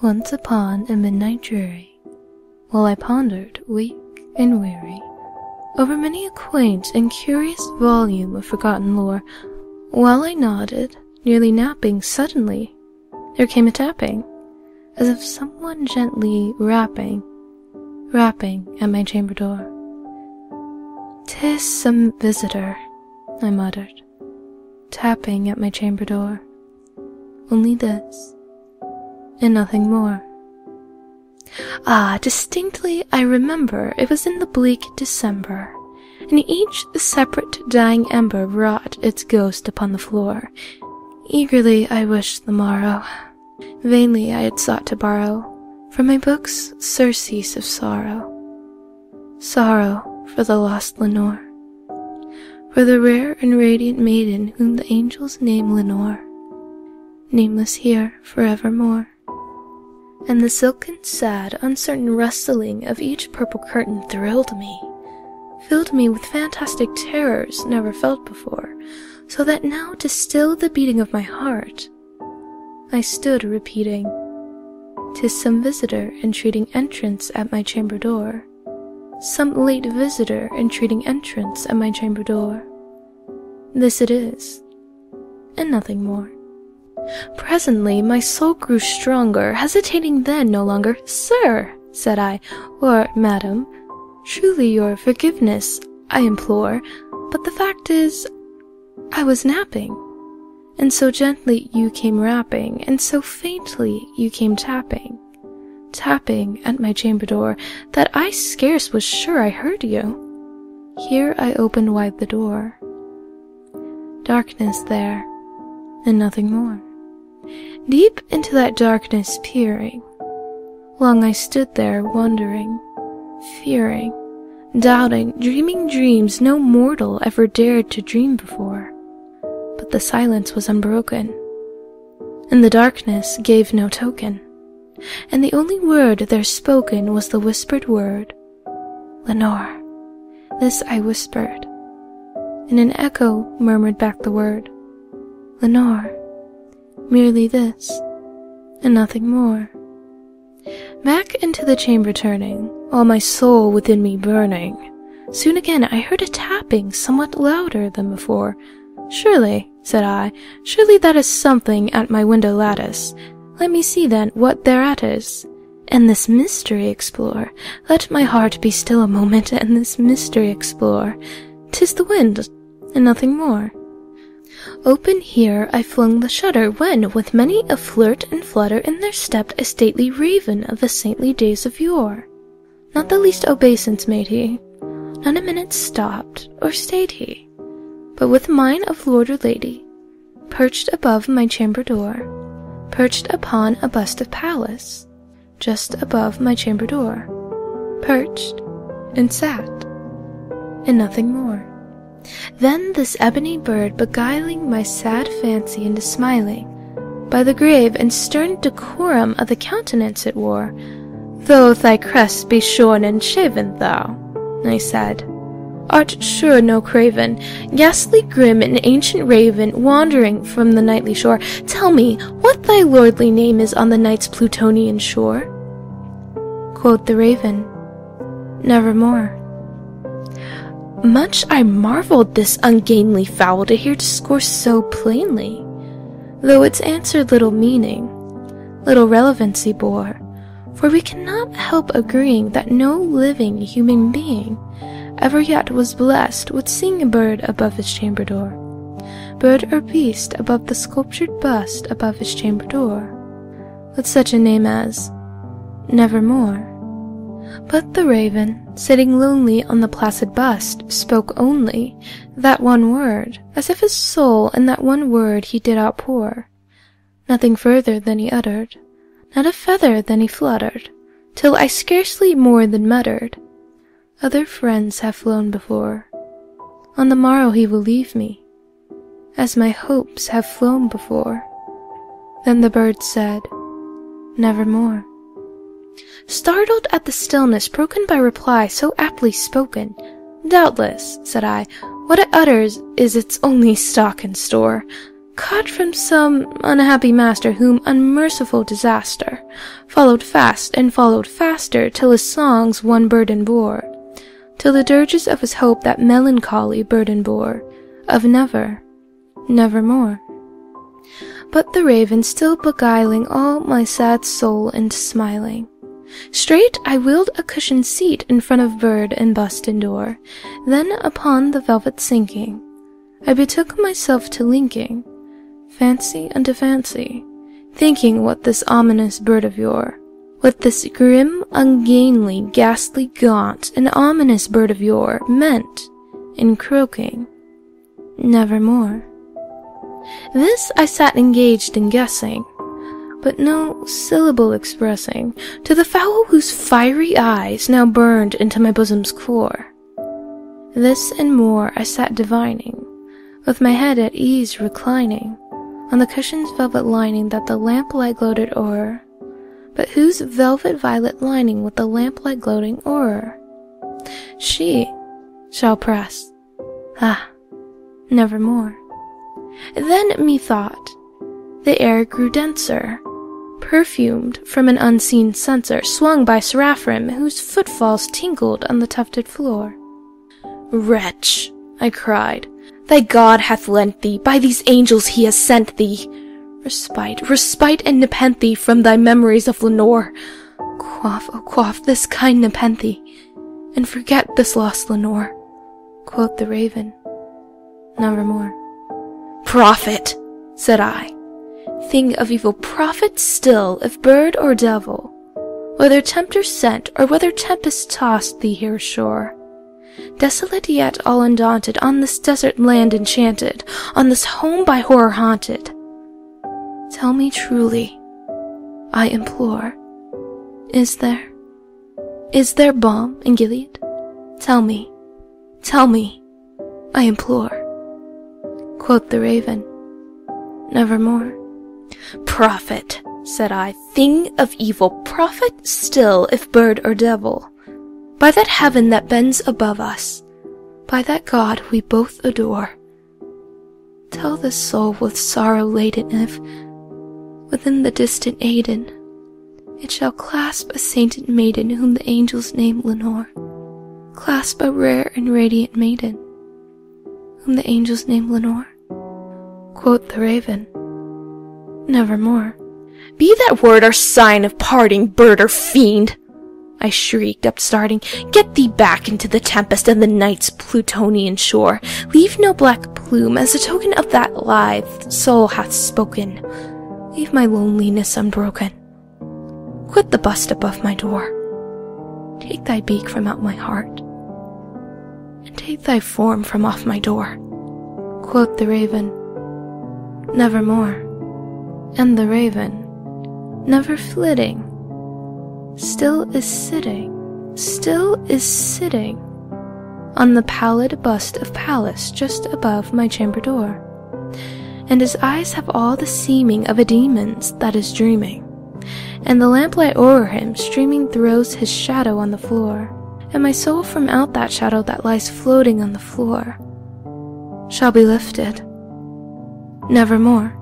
Once upon a midnight dreary, while I pondered, weak and weary, over many a quaint and curious volume of forgotten lore, while I nodded, nearly napping, suddenly there came a tapping, as of someone gently rapping at my chamber door. "'Tis some visitor," I muttered, tapping at my chamber door. Only this, and nothing more. Distinctly I remember it was in the bleak December, and each separate dying ember wrought its ghost upon the floor. Eagerly I wished the morrow. Vainly I had sought to borrow from my books surcease of sorrow. Sorrow for the lost Lenore, for the rare and radiant maiden whom the angels name Lenore, nameless here forevermore. And the silken, sad, uncertain rustling of each purple curtain thrilled me, filled me with fantastic terrors never felt before, so that now to still the beating of my heart, I stood repeating, "'Tis some visitor entreating entrance at my chamber door, some late visitor entreating entrance at my chamber door. This it is, and nothing more." Presently my soul grew stronger, hesitating then no longer. "Sir," said I, "or madam, truly your forgiveness I implore, but the fact is, I was napping, and so gently you came rapping, and so faintly you came tapping at my chamber door, that I scarce was sure I heard you." Here I opened wide the door. Darkness there, and nothing more. Deep into that darkness peering, long I stood there wondering, fearing, doubting, dreaming dreams no mortal ever dared to dream before. But the silence was unbroken, and the darkness gave no token, and the only word there spoken was the whispered word, "Lenore." This I whispered, and an echo murmured back the word, "Lenore." Merely this, and nothing more. Back into the chamber turning, all my soul within me burning, soon again I heard a tapping somewhat louder than before. "Surely," said I, "surely that is something at my window lattice. Let me see then what thereat is, and this mystery explore. Let my heart be still a moment, and this mystery explore. 'Tis the wind, and nothing more." Open here I flung the shutter, when, with many a flirt and flutter, in there stepped a stately raven of the saintly days of yore. Not the least obeisance made he, not a minute stopped or stayed he, but with mine of lord or lady, perched above my chamber door, perched upon a bust of Pallas, just above my chamber door, perched, and sat, and nothing more. Then this ebony bird, beguiling my sad fancy into smiling, by the grave and stern decorum of the countenance it wore, "Though thy crest be shorn and shaven, thou," I said, "art sure no craven, ghastly grim and ancient raven, wandering from the nightly shore. Tell me what thy lordly name is on the night's Plutonian shore." Quoth the raven, "Nevermore." Much I marveled this ungainly fowl to hear discourse so plainly, though its answer little meaning, little relevancy bore, for we cannot help agreeing that no living human being ever yet was blessed with seeing a bird above his chamber door, bird or beast above the sculptured bust above his chamber door, with such a name as Nevermore. But the raven, sitting lonely on the placid bust, spoke only that one word, as if his soul in that one word he did outpour. Nothing further than he uttered, not a feather than he fluttered, till I scarcely more than muttered, "Other friends have flown before. On the morrow he will leave me, as my hopes have flown before." Then the bird said, "Nevermore." Startled at the stillness broken by reply so aptly spoken, "Doubtless," said I, "what it utters is its only stock and store. caught from some unhappy master whom unmerciful disaster followed fast and followed faster, till his songs one burden bore, till the dirges of his hope that melancholy burden bore, of never, nevermore. But the raven still beguiling all my sad soul into smiling, straight I wheeled a cushioned seat in front of bird and bust and door, then upon the velvet sinking, I betook myself to linking fancy unto fancy, thinking what this ominous bird of yore, what this grim, ungainly, ghastly, gaunt, and ominous bird of yore meant in croaking, nevermore. This I sat engaged in guessing, but no syllable expressing to the fowl whose fiery eyes now burned into my bosom's core. This and more I sat divining, with my head at ease reclining on the cushion's velvet lining that the lamplight gloated o'er, but whose velvet violet lining with the lamplight gloating o'er she shall press, nevermore. Then methought the air grew denser, perfumed from an unseen censer swung by seraphim whose footfalls tinkled on the tufted floor. "Wretch," I cried, "thy God hath lent thee, by these angels he has sent thee, respite and nepenthe from thy memories of Lenore. Quaff, oh quaff this kind nepenthe, and forget this lost Lenore." Quoth the raven, "Nevermore." "Prophet," said I, "thing of evil, prophet still, if bird or devil, whether tempter sent, or whether tempest tossed thee here ashore, desolate yet all undaunted, on this desert land enchanted, on this home by horror haunted, tell me truly, I implore, is there balm in Gilead? Tell me, I implore." Quoth the raven, "Nevermore." "Prophet," said I, "thing of evil, prophet still, if bird or devil, by that heaven that bends above us, by that God we both adore, tell this soul with sorrow laden if, within the distant Aidenn, it shall clasp a sainted maiden whom the angels name Lenore, clasp a rare and radiant maiden whom the angels name Lenore." Quoth the raven, "Nevermore." "Be that word or sign of parting, bird or fiend," I shrieked, upstarting, "get thee back into the tempest and the night's Plutonian shore. Leave no black plume as a token of that lithe soul hath spoken. Leave my loneliness unbroken. Quit the bust above my door. Take thy beak from out my heart, and take thy form from off my door." Quoth the raven, "Nevermore." And the raven, never flitting, still is sitting on the pallid bust of Pallas just above my chamber door, and his eyes have all the seeming of a demon's that is dreaming, and the lamplight o'er him streaming throws his shadow on the floor, and my soul from out that shadow that lies floating on the floor shall be lifted, nevermore.